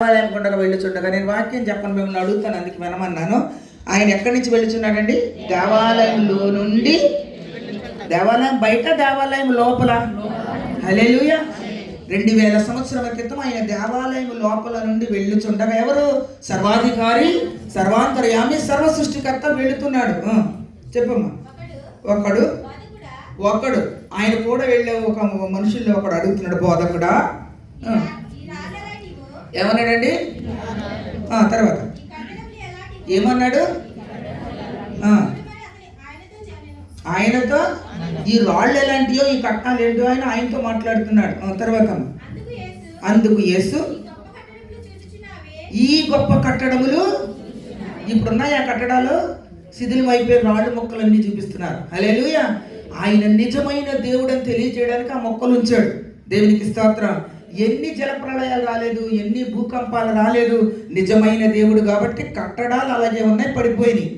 దేవాలయం గుండగా వెళ్ళుచుండగా, నేను వాక్యం చెప్పను, మిమ్మల్ని అడుగుతాను, అందుకు వినమన్నాను. ఆయన ఎక్కడి నుంచి వెళ్ళుచున్నాడండి? దేవాలయంలో నుండి. దేవాలయం బయట, దేవాలయం లోపల. హల్లెలూయా. 2000 సంవత్సరాల క్రితం ఆయన దేవాలయం లోపల నుండి వెళ్ళుచుండగా, ఎవరు? సర్వాధికారి, సర్వాంతర్యామి, సర్వ సృష్టికర్త వెళుతున్నాడు. చెప్పమ్మా. ఒకడు ఆయన కూడా వెళ్ళే ఒక మనుషుల్లో ఒకడు అడుగుతున్నాడు, బోధకుడా ఏమన్నాడండి? తర్వాత ఏమన్నాడు? ఆయనతో ఈ రాళ్ళు ఎలాంటియో, ఈ కట్నాలు ఏంటో ఆయనతో మాట్లాడుతున్నాడు. తర్వాత అందుకు యేసు, ఈ గొప్ప కట్టడములు ఇప్పుడున్నాయి, ఆ కట్టడాలు శిథిలం అయిపోయి రాళ్ళు మొక్కలన్నీ చూపిస్తున్నారు. హల్లెలూయా. ఆయన నిజమైన దేవుడు అని తెలియజేయడానికి ఆ మొక్కలు ఉంచాడు. దేవునికి స్తోత్రం. ఎన్ని జలప్రళయాలు రాలేదు, ఎన్ని భూకంపాలు రాలేదు, నిజమైన దేవుడు కాబట్టి కట్టడాలు అలాగే ఉన్నాయి, పడిపోయినాయి.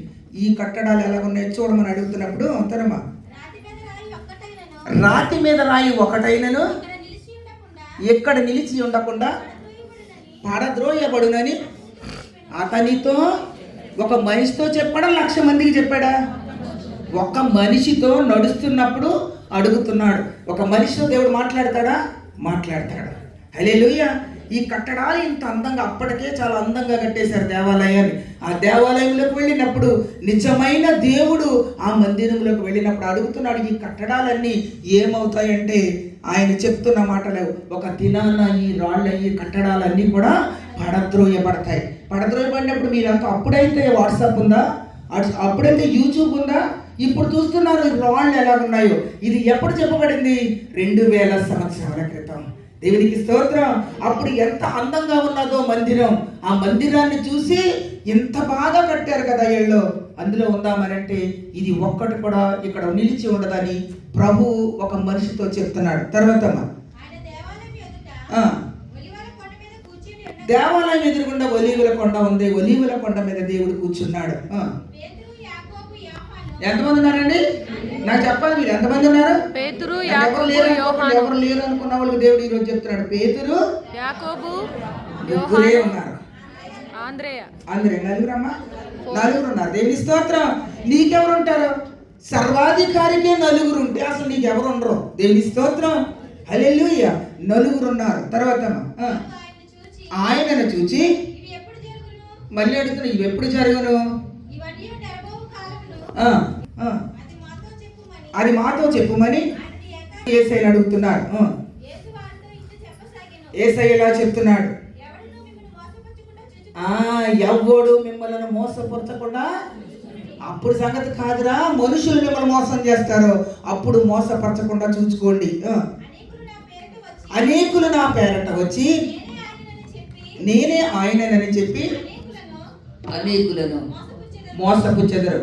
ఈ కట్టడాలు ఎలా ఉన్నాయి చూడమని అడుగుతున్నప్పుడు, తరమా, రాతి మీద రాయి ఒకటైనను ఎక్కడ నిలిచి ఉండకుండా పడద్రోయబడునని అతనితో, ఒక మనిషితో చెప్పాడా, 1,00,000 మందికి చెప్పాడా? ఒక మనిషితో నడుస్తున్నప్పుడు అడుగుతున్నాడు. ఒక మనిషితో దేవుడు మాట్లాడతాడా? మాట్లాడతాడు. హల్లెలూయా. ఈ కట్టడాలు ఇంత అందంగా, అప్పటికే చాలా అందంగా కట్టేశారు దేవాలయాన్ని. ఆ దేవాలయంలోకి వెళ్ళినప్పుడు నిజమైన దేవుడు ఆ మందిరంలోకి వెళ్ళినప్పుడు అడుగుతున్నాడు, ఈ కట్టడాలన్నీ ఏమవుతాయంటే ఆయన చెప్తున్న మాటలు, ఒక దినాన ఈ రాళ్ళ, ఈ కట్టడాలన్నీ కూడా పడద్రోయబడతాయి. పడద్రోయబడినప్పుడు మీరంతా, అప్పుడైతే వాట్సాప్ ఉందా, అప్పుడైతే యూట్యూబ్ ఉందా, ఇప్పుడు చూస్తున్నారు రాళ్ళు ఎలా ఉన్నాయో. ఇది ఎప్పుడు చెప్పబడింది? 2000 సంవత్సరాల క్రితం. దేవునికి స్తోత్రం. అప్పుడు ఎంత అందంగా ఉన్నదో మందిరం. ఆ మందిరాన్ని చూసి ఎంత బాగా కట్టారు కదా వీళ్ళు, అందులో ఉందామనంటే ఇది ఒక్కటి కూడా ఇక్కడ నిలిచి ఉండదని ప్రభు ఒక మనిషితో చెప్తున్నాడు. తర్వాత దేవాలయం ఎదురుగుండా ఒలీవల కొండ ఉంది. ఒలీవల కొండ మీద దేవుడు కూర్చున్నాడు. ఎంతమంది ఉన్నారండి? నాకు చెప్పాలి, మీరు ఎంతమంది ఉన్నారు? పేతురు, ఎవరు లేరు అనుకున్న వాళ్ళకి దేవుడు ఈరోజు చెప్తున్నాడు, పేతురు, యాకోబు, ముగ్గురే ఉన్నారు. ఆంద్రేయ, నలుగురమ్మా, నలుగురు ఉన్నారు. దేవుని స్తోత్రం. నీకెవరు ఉంటారు? సర్వాధికారికే నలుగురు ఉంటే అసలు నీకెవరు ఉండరు. దేవుని స్తోత్రం. హల్లెలూయా. నలుగురు ఉన్నారు. తర్వాత ఆయనను చూచి మళ్ళీ అడుగుతున్నా, ఇవి ఎప్పుడు జరుగును? అది మాతో చెప్పుమని యేసయ్యను అడుగుతున్నాడు. యేసయ్య ఇలా చెప్తున్నాడు, ఎవ్వడు మిమ్మల్ని మోసపరచకుండా. అప్పుడు సంగతి కాదురా, మనుషులు మిమ్మల్ని మోసం చేస్తారు, అప్పుడు మోసపరచకుండా చూసుకోండి. అనేకులు నా పేరట వచ్చి నేనే ఆయనని చెప్పి అనేకులను మోసపుచ్చెదరు.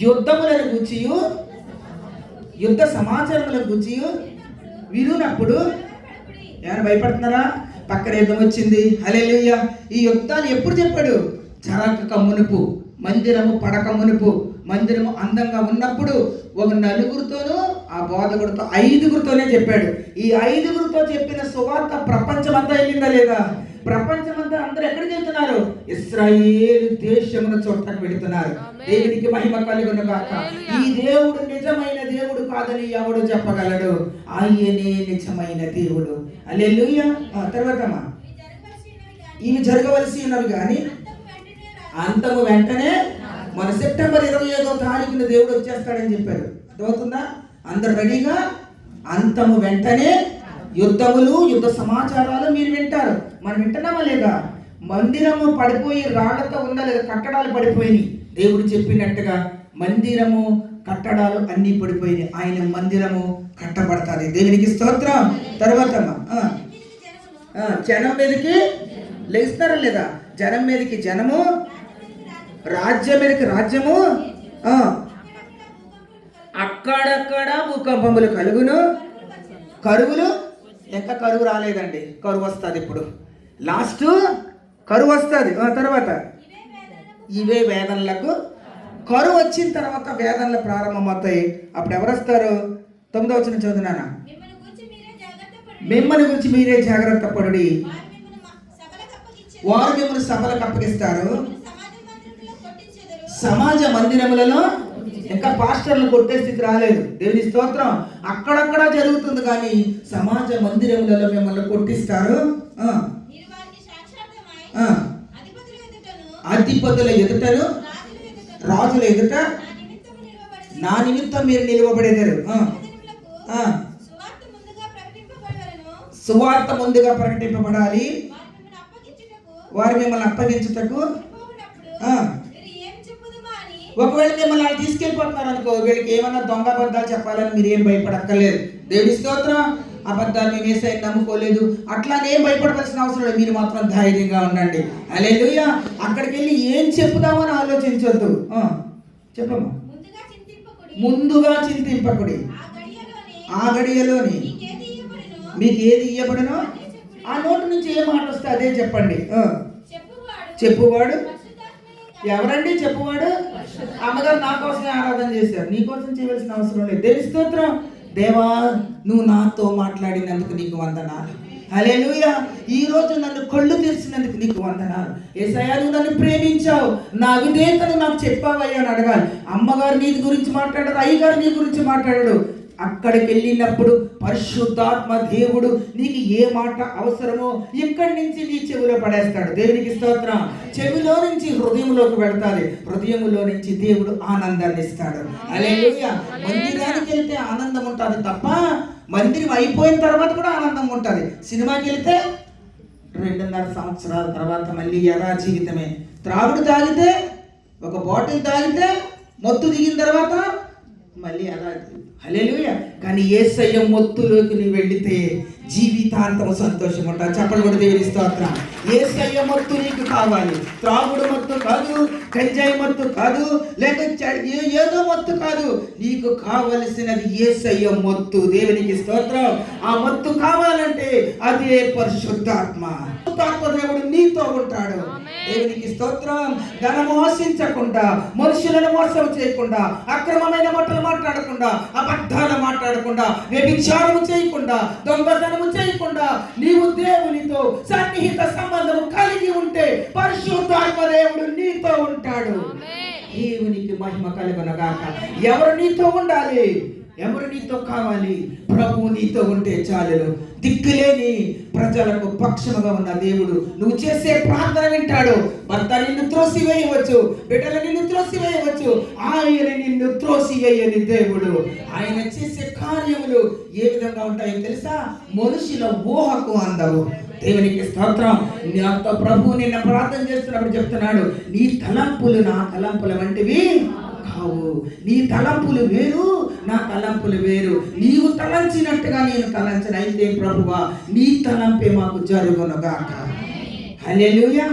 యుద్ధములను గూర్చి, యుద్ధ సమాచారములను గూర్చి వినునప్పుడు ఏమైనా భయపడుతున్నారా? పక్కన యుద్ధం వచ్చింది. హల్లెలూయా. ఈ యుద్ధాలు ఎప్పుడు చెప్పాడు? జరగక మునుపు, మందిరము పడక మునుపు, మందిరము అందంగా ఉన్నప్పుడు ఒక నలుగురితోనూ, ఆ బోధకుడితో 5గురితోనే చెప్పాడు. ఈ 5గురితో చెప్పిన సువార్త ప్రపంచం అంతా వెళ్ళిందా లేదా? ప్రపంచమంతా అందరూ ఎక్కడికి వెళ్తున్నారు? ఇశ్రాయేలు దేశమున చోటకు వెళుతున్నారు. దేవునికి మహిమ కలుగును గాక. ఈ దేవుడు నిజమైన దేవుడు కాదని ఎవడు చెప్పగలడు? ఆయనే నిజమైన దేవుడు. హల్లెలూయా. తర్వాత ఇవి జరగవలసి ఉన్నవి కానీ అంతము వెంటనే, మన సెప్టెంబర్ 25వ తారీఖున దేవుడు వచ్చేస్తాడని చెప్పారు. అర్థమవుతుందా? అందరు రెడీగా, అంతము వెంటనే యుద్ధములు, యుద్ధ సమాచారాలు మీరు వింటారు. మనం వింటున్నామా లేదా? మందిరము పడిపోయి రాళ్లతో ఉందా లేదా? కట్టడాలు పడిపోయినాయి. దేవుడు చెప్పినట్టుగా మందిరము, కట్టడాలు అన్నీ పడిపోయినాయి. ఆయన మందిరము కట్టబడతాది. దేవునికి స్తోత్రం. తర్వాత జనం మీదకి లేస్తారా లేదా? జనం మీదకి జనము, రాజ్యం మీదకి రాజ్యము. అక్కడక్కడ భూకంపములు కలుగును, కరువులు. ఇంకా కరువు రాలేదండి, కరువు వస్తుంది. ఇప్పుడు లాస్ట్ కరువు వస్తుంది. తర్వాత ఇవే వేదనలకు, కరువు వచ్చిన తర్వాత వేదనలు ప్రారంభమవుతాయి. అప్పుడు ఎవరు వస్తారు? 9వ వచనం చదువునానా. మిమ్మల్ని గురించి మీరే జాగ్రత్త పడుడి. వారు మిమ్మల్ని సభలకు అప్పగిస్తారు, సమాజ మందిరములలో. ఇంకా పాస్టర్లు కొట్టే స్థితి రాలేదు, దేవుని స్తోత్రం. అక్కడక్కడ జరుగుతుంది, కానీ సమాజ మందిరములలో మిమ్మల్ని కొట్టిస్తారు. అధిపతుల ఎదుటను రాజుల ఎదుట నా నిమిత్తం మీరు నిలువబడేదారు. సువార్త ముందుగా ప్రకటింపబడాలి. వారు మిమ్మల్ని అప్పగించుటకు ఒకవేళ మిమ్మల్ని వాళ్ళు తీసుకెళ్ళిపోతున్నారు అనుకో, వీళ్ళకి ఏమన్నా దొంగ అబద్ధాలు చెప్పాలని మీరు ఏం భయపడక్కర్లేదు. దేవుని స్తోత్రం. అబద్ధాలు మేము వేసే నమ్ముకోలేదు అట్లానే ఏం భయపడవలసిన అవసరం లేదు. మీరు మాత్రం ధైర్యంగా ఉండండి. హల్లెలూయా. అక్కడికి వెళ్ళి ఏం చెప్పుదామని ఆలోచించొద్దు. చెప్పమ్మా. ముందుగా చింతింపకుడి. ఆ గడియలోని మీకు ఏది ఇయ్యబడనో ఆ నోటి నుంచి ఏ మాట వస్తే అదే చెప్పండి. చెప్పువాడు ఎవరండి? చెప్పువాడు అమ్మగారు నా కోసమే ఆరాధన చేశారు, నీ కోసం చేయవలసిన అవసరం లేదు. దేవుని స్తోత్రం. దేవా, నువ్వు నాతో మాట్లాడినందుకు నీకు వందనాలు. హల్లెలూయా. ఈ రోజు నన్ను కళ్ళు తెరిచినందుకు నీకు వందనాలు. యేసయ్యా, నువ్వు నన్ను ప్రేమించావు, నా విధేయతను నాకు చెప్పావయ్యా అని అడగాలి. అమ్మగారు నీ గురించి మాట్లాడారు, అయ్యగారు నీ గురించి మాట్లాడాడు. అక్కడికి వెళ్ళినప్పుడు పరిశుద్ధాత్మ దేవుడు నీకు ఏ మాట అవసరమో ఇక్కడి నుంచి నీ చెవిలో పడేస్తాడు. దేవునికి స్తోత్రం. చెవిలో నుంచి హృదయంలోకి వెళ్తాది, హృదయంలో నుంచి దేవుడు ఆనందాన్ని ఇస్తాడు. హల్లెలూయా. మందిరానికి వెళ్తే ఆనందం ఉంటుంది తప్ప మందిరం అయిపోయిన తర్వాత కూడా ఆనందం ఉంటుంది. సినిమాకి వెళ్తే 2.5 సంవత్సరాల తర్వాత మళ్ళీ యథా జీవితమే. త్రాగుడు తాగితే, ఒక బాటిల్ తాగితే, మత్తు దిగిన తర్వాత మళ్ళీ అలా. హల్లెలూయా. కానీ యేసయ్య మొత్తులోకి నువ్వు వెళితే జీవితాంతం సంతోషం ఉంటావు. చెప్పలు కూడా దేవుని స్తోత్రం. యేసయ్య మొత్తు నీకు కావాలి. త్రాగుడు మత్తు కాదు, గంజాయి మత్తు కాదు, లేక ఏదో మత్తు కాదు. నీకు కావలసినది యేసయ్య మొత్తు. దేవునికి స్తోత్రం. ఆ మత్తు కావాలంటే అదే పరిశుద్ధాత్మ. దేవుడు నీతో ఉంటాడు. దేవునికి స్తోత్రం. ధనము ఆశించకుండా, మనుషులను మోసం చేయకుండా, అక్రమమైన మాటలు మాట్లాడకుండా, అబద్ధాలు మాట్లాడకుండా, వ్యభిచారము చేయకుండా, దొంగతనము చేయకుండా, నీవు దేవునితో సన్నిహిత సంబంధం కలిగి ఉంటే పరిశుద్ధాత్మ దేవుడు నీతో ఉంటాడు. దేవునికి మహిమ కలుగునగాక. ఎవరు నీతో ఉండాలి? ఎవరు నీతో కావాలి? ప్రభువు నీతో ఉంటే చాలు. దిక్కులేని ప్రజలకు పక్షముగా ఉన్న దేవుడు నువ్వు చేసే ప్రార్థన వింటాడు. భర్త నిన్ను త్రోసివేయవచ్చు, బిడ్డలు నిన్ను త్రోసివేయవచ్చు, ఆయన నిన్ను త్రోసివేయని దేవుడు. ఆయన చేసే కార్యములు ఏ విధంగా ఉంటాయో తెలుసా? మనుషుల ఊహకు అందవు. దేవునికి స్తోత్రం. నాతో ప్రభు నిన్న ప్రార్థన చేస్తున్నప్పుడు చెప్తున్నాడు, నీ తలంపులు నా తలంపుల వంటివి కావు. నీ తలంపులు వేరు, నా తలంపులు వేరు. నీవు తలంచినట్టుగా నేను తలంచను. అయితే ప్రభువా, నీ తలంపే మాకు జరుగునుగాక. హల్లెలూయా.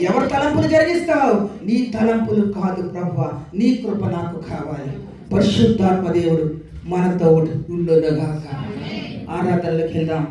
ఎవరు తలంపులు జరిగిస్తావు? నీ తలంపులు కాదు ప్రభువా, నీ కృప నాకు కావాలి. పరిశుద్ధాత్మ దేవుడు మనతో ఉండునుగాక. ఆరాధనలోకి వెళ్దాం.